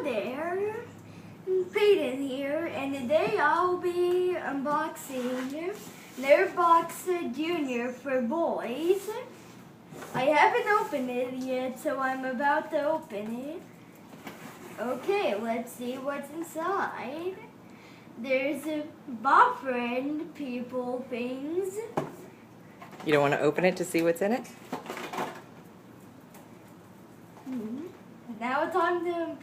there, Peyton here, and today I'll be unboxing Nerdbox Junior for boys. I haven't opened it yet, so I'm about to open it. Okay, let's see what's inside. There's a boyfriend people things. You don't want to open it to see what's in it? Now it's on to...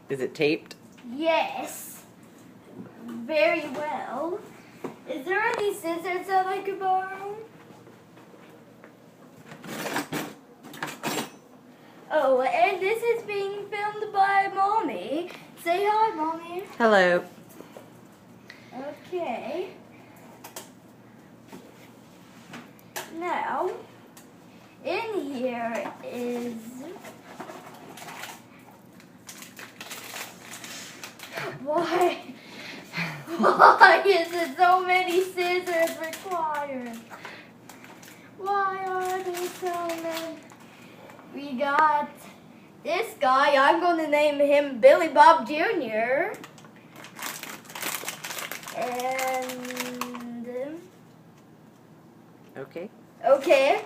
Is it taped? Yes. Very well. Is there any scissors that I could borrow? Oh, and this is being filmed by Mommy. Say hi, Mommy. Hello. Okay. Now, in here is... Why is there so many scissors required? Why are there so many? We got this guy. I'm going to name him Billy Bob Jr. And... Okay. Okay.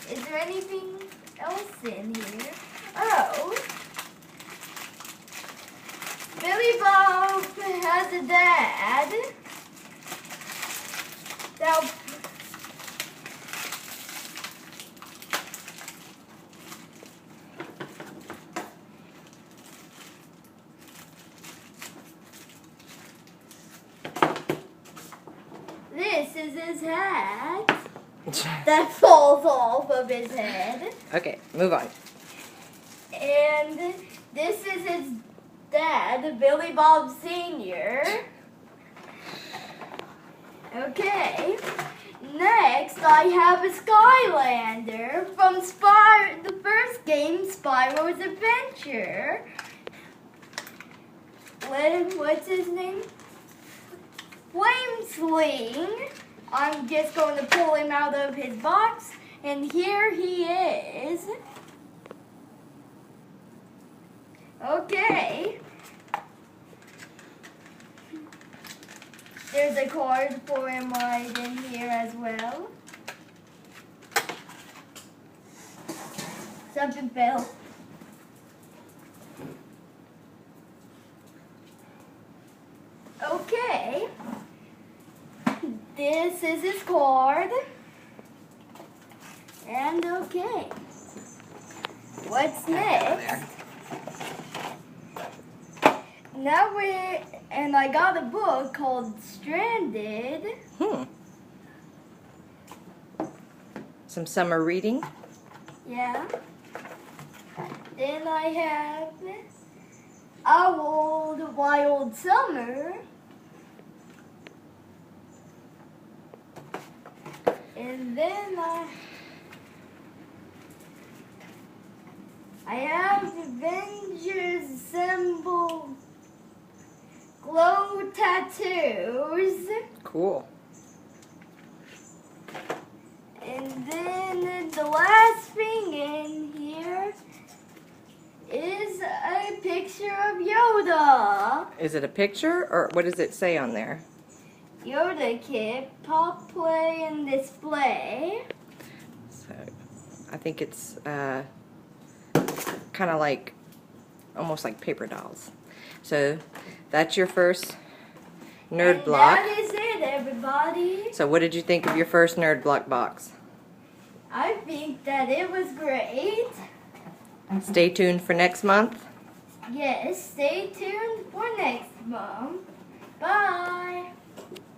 Is there anything else in here? Oh. Billy Bob has a dad. Now, this is his hat that falls off of his head. Okay, move on. And this is his dad, Billy Bob Sr. Okay. Next, I have a Skylander from the first game, Spyro's Adventure. What's his name? Flame Sling. I'm just going to pull him out of his box, and here he is. Okay. There's a card for him right in here as well. Something fell. Okay. This is his card. And okay. What's next? Now and I got a book called Stranded. Some summer reading. Yeah. Then I have Our Old Wild Summer. And then I have Avengers Assemble Glow Tattoos. Cool. And then the last thing in here is a picture of Yoda. Is it a picture, or what does it say on there? Yoda kit, pop, play, and display. So, I think it's kind of like, almost like paper dolls. So, that's your first Nerd Block. That is it, everybody. So, what did you think of your first Nerd Block box? I think that it was great. Stay tuned for next month. Yes, stay tuned for next month. Bye.